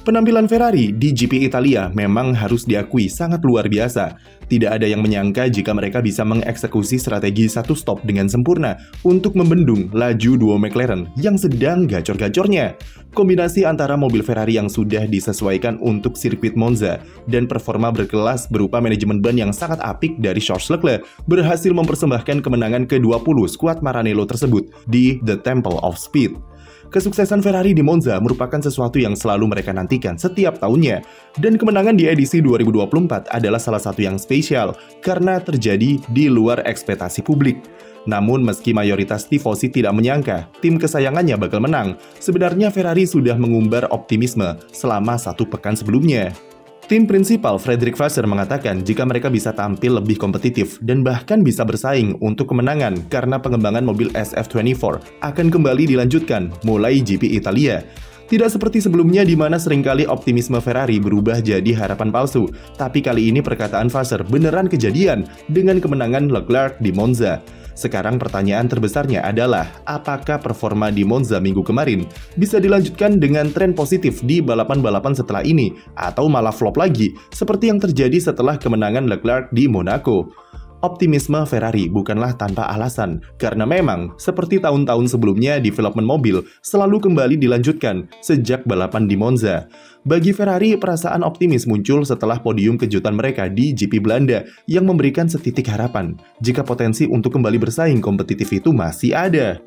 Penampilan Ferrari di GP Italia memang harus diakui sangat luar biasa. Tidak ada yang menyangka jika mereka bisa mengeksekusi strategi satu stop dengan sempurna untuk membendung laju duo McLaren yang sedang gacor-gacornya. Kombinasi antara mobil Ferrari yang sudah disesuaikan untuk sirkuit Monza dan performa berkelas berupa manajemen ban yang sangat apik dari Charles Leclerc berhasil mempersembahkan kemenangan ke-20 skuad Maranello tersebut di The Temple of Speed. Kesuksesan Ferrari di Monza merupakan sesuatu yang selalu mereka nantikan setiap tahunnya, dan kemenangan di edisi 2024 adalah salah satu yang spesial karena terjadi di luar ekspektasi publik. Namun meski mayoritas tifosi tidak menyangka tim kesayangannya bakal menang, sebenarnya Ferrari sudah mengumbar optimisme selama 1 pekan sebelumnya. Tim prinsipal Frederick Vasseur mengatakan jika mereka bisa tampil lebih kompetitif dan bahkan bisa bersaing untuk kemenangan karena pengembangan mobil SF24 akan kembali dilanjutkan mulai GP Italia. Tidak seperti sebelumnya di mana seringkali optimisme Ferrari berubah jadi harapan palsu, tapi kali ini perkataan Vasseur beneran kejadian dengan kemenangan Leclerc di Monza. Sekarang pertanyaan terbesarnya adalah, apakah performa di Monza minggu kemarin bisa dilanjutkan dengan tren positif di balapan-balapan setelah ini, atau malah flop lagi, seperti yang terjadi setelah kemenangan Leclerc di Monaco? Optimisme Ferrari bukanlah tanpa alasan, karena memang seperti tahun-tahun sebelumnya development mobil selalu kembali dilanjutkan sejak balapan di Monza. Bagi Ferrari, perasaan optimis muncul setelah podium kejutan mereka di GP Belanda yang memberikan setitik harapan jika potensi untuk kembali bersaing kompetitif itu masih ada.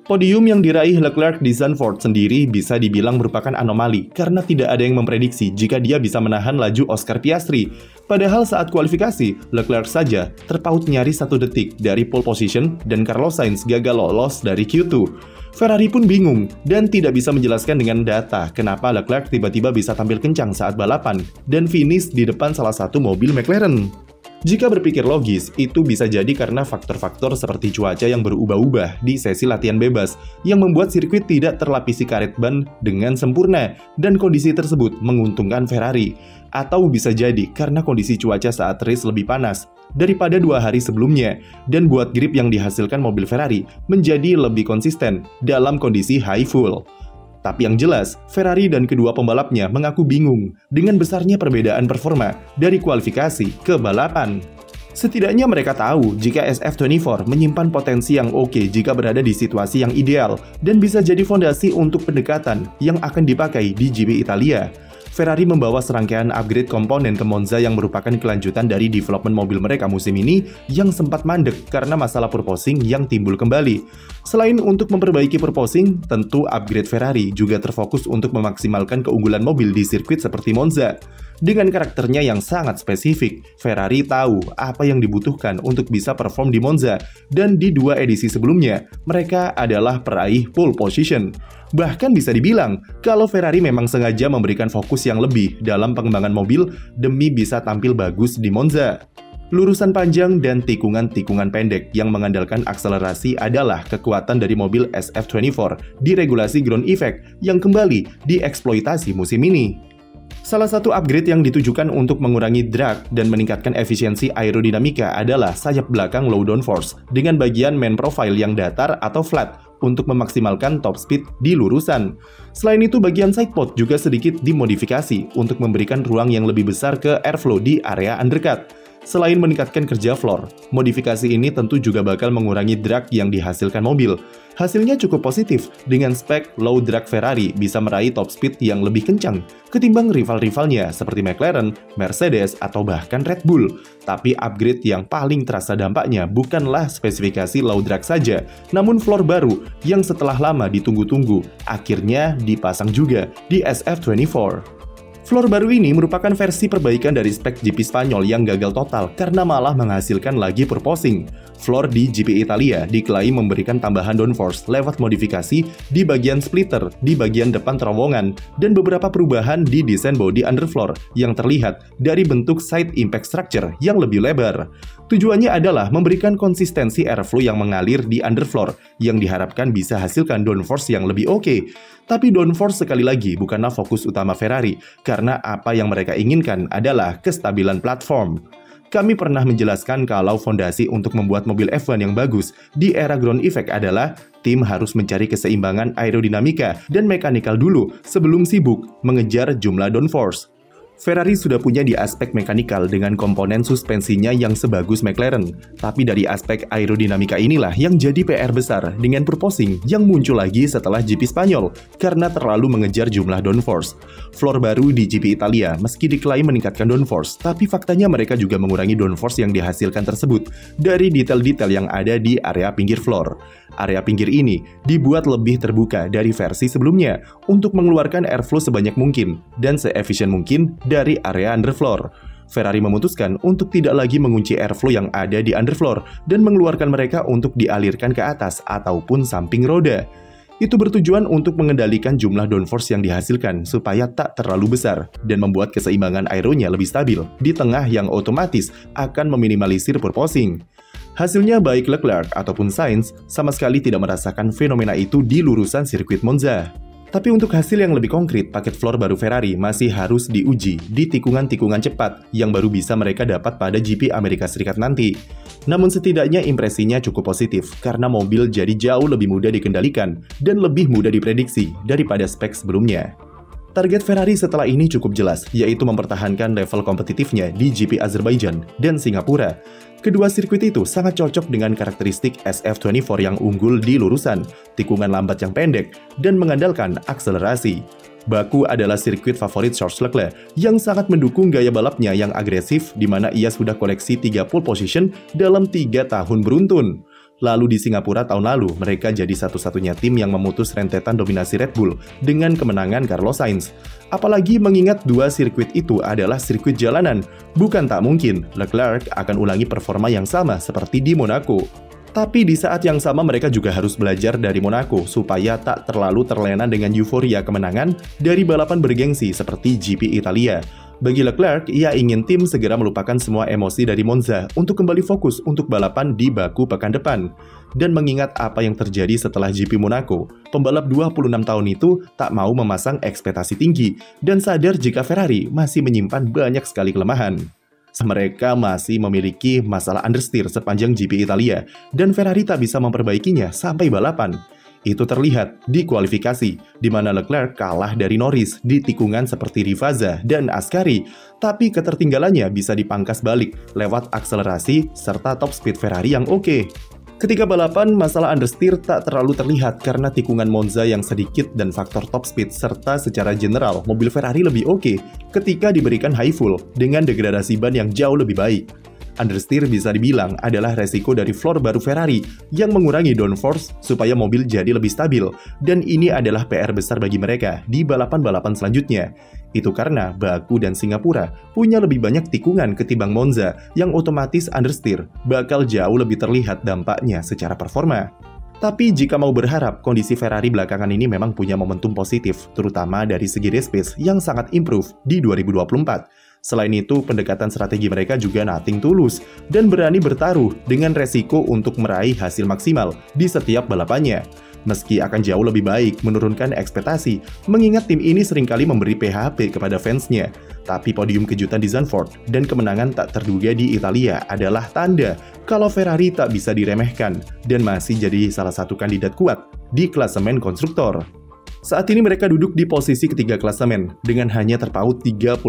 Podium yang diraih Leclerc di Zandvoort sendiri bisa dibilang merupakan anomali karena tidak ada yang memprediksi jika dia bisa menahan laju Oscar Piastri. Padahal saat kualifikasi, Leclerc saja terpaut nyaris 1 detik dari pole position dan Carlos Sainz gagal lolos dari Q2. Ferrari pun bingung dan tidak bisa menjelaskan dengan data kenapa Leclerc tiba-tiba bisa tampil kencang saat balapan dan finish di depan salah satu mobil McLaren. Jika berpikir logis, itu bisa jadi karena faktor-faktor seperti cuaca yang berubah-ubah di sesi latihan bebas yang membuat sirkuit tidak terlapisi karet ban dengan sempurna dan kondisi tersebut menguntungkan Ferrari. Atau bisa jadi karena kondisi cuaca saat race lebih panas daripada 2 hari sebelumnya dan buat grip yang dihasilkan mobil Ferrari menjadi lebih konsisten dalam kondisi high fuel. Tapi yang jelas, Ferrari dan kedua pembalapnya mengaku bingung dengan besarnya perbedaan performa dari kualifikasi ke balapan. Setidaknya mereka tahu jika SF24 menyimpan potensi yang oke jika berada di situasi yang ideal dan bisa jadi fondasi untuk pendekatan yang akan dipakai di GP Italia. Ferrari membawa serangkaian upgrade komponen ke Monza yang merupakan kelanjutan dari development mobil mereka musim ini yang sempat mandek karena masalah purposing yang timbul kembali. Selain untuk memperbaiki purposing, tentu upgrade Ferrari juga terfokus untuk memaksimalkan keunggulan mobil di sirkuit seperti Monza. Dengan karakternya yang sangat spesifik, Ferrari tahu apa yang dibutuhkan untuk bisa perform di Monza, dan di 2 edisi sebelumnya, mereka adalah peraih pole position. Bahkan bisa dibilang, kalau Ferrari memang sengaja memberikan fokus yang lebih dalam pengembangan mobil demi bisa tampil bagus di Monza. Lurusan panjang dan tikungan-tikungan pendek yang mengandalkan akselerasi adalah kekuatan dari mobil SF24 di regulasi ground effect yang kembali dieksploitasi musim ini. Salah satu upgrade yang ditujukan untuk mengurangi drag dan meningkatkan efisiensi aerodinamika adalah sayap belakang low downforce dengan bagian main profile yang datar atau flat untuk memaksimalkan top speed di lurusan. Selain itu, bagian sidepod juga sedikit dimodifikasi untuk memberikan ruang yang lebih besar ke airflow di area undercut. Selain meningkatkan kerja floor, modifikasi ini tentu juga bakal mengurangi drag yang dihasilkan mobil. Hasilnya cukup positif, dengan spek low drag Ferrari bisa meraih top speed yang lebih kencang ketimbang rival-rivalnya seperti McLaren, Mercedes, atau bahkan Red Bull. Tapi upgrade yang paling terasa dampaknya bukanlah spesifikasi low drag saja, namun floor baru yang setelah lama ditunggu-tunggu akhirnya dipasang juga di SF24. Floor baru ini merupakan versi perbaikan dari spek GP Spanyol yang gagal total karena malah menghasilkan lagi purposing. Floor di GP Italia diklaim memberikan tambahan downforce lewat modifikasi di bagian splitter di bagian depan terowongan dan beberapa perubahan di desain bodi underfloor yang terlihat dari bentuk side impact structure yang lebih lebar. Tujuannya adalah memberikan konsistensi airflow yang mengalir di underfloor yang diharapkan bisa hasilkan downforce yang lebih oke. Tapi downforce sekali lagi bukanlah fokus utama Ferrari, karena apa yang mereka inginkan adalah kestabilan platform. Kami pernah menjelaskan kalau fondasi untuk membuat mobil F1 yang bagus di era ground effect adalah tim harus mencari keseimbangan aerodinamika dan mekanikal dulu sebelum sibuk mengejar jumlah downforce. Ferrari sudah punya di aspek mekanikal dengan komponen suspensinya yang sebagus McLaren, tapi dari aspek aerodinamika inilah yang jadi PR besar dengan purposing yang muncul lagi setelah GP Spanyol karena terlalu mengejar jumlah downforce. Floor baru di GP Italia meski diklaim meningkatkan downforce, tapi faktanya mereka juga mengurangi downforce yang dihasilkan tersebut dari detail-detail yang ada di area pinggir floor. Area pinggir ini dibuat lebih terbuka dari versi sebelumnya untuk mengeluarkan airflow sebanyak mungkin dan seefisien mungkin dari area underfloor. Ferrari memutuskan untuk tidak lagi mengunci airflow yang ada di underfloor dan mengeluarkan mereka untuk dialirkan ke atas ataupun samping roda. Itu bertujuan untuk mengendalikan jumlah downforce yang dihasilkan supaya tak terlalu besar dan membuat keseimbangan aeronya lebih stabil di tengah yang otomatis akan meminimalisir purposing. Hasilnya baik Leclerc ataupun Sainz sama sekali tidak merasakan fenomena itu di lurusan sirkuit Monza. Tapi untuk hasil yang lebih konkret, paket floor baru Ferrari masih harus diuji di tikungan-tikungan cepat yang baru bisa mereka dapat pada GP Amerika Serikat nanti. Namun setidaknya impresinya cukup positif karena mobil jadi jauh lebih mudah dikendalikan dan lebih mudah diprediksi daripada spek sebelumnya. Target Ferrari setelah ini cukup jelas, yaitu mempertahankan level kompetitifnya di GP Azerbaijan dan Singapura. Kedua sirkuit itu sangat cocok dengan karakteristik SF24 yang unggul di lurusan, tikungan lambat yang pendek, dan mengandalkan akselerasi. Baku adalah sirkuit favorit Charles Leclerc yang sangat mendukung gaya balapnya yang agresif di mana ia sudah koleksi 3 pole position dalam 3 tahun beruntun. Lalu di Singapura tahun lalu, mereka jadi satu-satunya tim yang memutus rentetan dominasi Red Bull dengan kemenangan Carlos Sainz. Apalagi mengingat dua sirkuit itu adalah sirkuit jalanan, bukan tak mungkin Leclerc akan ulangi performa yang sama seperti di Monaco. Tapi di saat yang sama mereka juga harus belajar dari Monaco supaya tak terlalu terlena dengan euforia kemenangan dari balapan bergengsi seperti GP Italia. Bagi Leclerc, ia ingin tim segera melupakan semua emosi dari Monza untuk kembali fokus untuk balapan di Baku pekan depan. Dan mengingat apa yang terjadi setelah GP Monaco, pembalap 26 tahun itu tak mau memasang ekspektasi tinggi dan sadar jika Ferrari masih menyimpan banyak sekali kelemahan. Mereka masih memiliki masalah understeer sepanjang GP Italia dan Ferrari tak bisa memperbaikinya sampai balapan. Itu terlihat di kualifikasi, di mana Leclerc kalah dari Norris di tikungan seperti Rivazza dan Ascari, tapi ketertinggalannya bisa dipangkas balik lewat akselerasi serta top speed Ferrari yang oke. Ketika balapan, masalah understeer tak terlalu terlihat karena tikungan Monza yang sedikit dan faktor top speed serta secara general mobil Ferrari lebih oke ketika diberikan high full dengan degradasi ban yang jauh lebih baik. Understeer bisa dibilang adalah resiko dari floor baru Ferrari yang mengurangi downforce supaya mobil jadi lebih stabil, dan ini adalah PR besar bagi mereka di balapan-balapan selanjutnya. Itu karena Baku dan Singapura punya lebih banyak tikungan ketimbang Monza yang otomatis understeer bakal jauh lebih terlihat dampaknya secara performa. Tapi jika mau berharap, kondisi Ferrari belakangan ini memang punya momentum positif, terutama dari segi race pace yang sangat improve di 2024. Selain itu, pendekatan strategi mereka juga nothing tulus dan berani bertaruh dengan resiko untuk meraih hasil maksimal di setiap balapannya. Meski akan jauh lebih baik menurunkan ekspektasi, mengingat tim ini seringkali memberi PHP kepada fansnya. Tapi podium kejutan di Zandvoort dan kemenangan tak terduga di Italia adalah tanda kalau Ferrari tak bisa diremehkan dan masih jadi salah satu kandidat kuat di klasemen konstruktor. Saat ini mereka duduk di posisi ketiga klasemen dengan hanya terpaut 39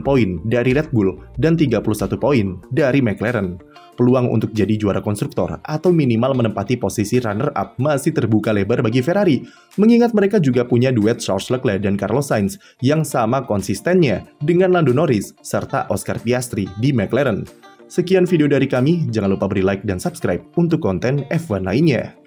poin dari Red Bull dan 31 poin dari McLaren. Peluang untuk jadi juara konstruktor atau minimal menempati posisi runner-up masih terbuka lebar bagi Ferrari, mengingat mereka juga punya duet Charles Leclerc dan Carlos Sainz yang sama konsistennya dengan Lando Norris serta Oscar Piastri di McLaren. Sekian video dari kami, jangan lupa beri like dan subscribe untuk konten F1 lainnya.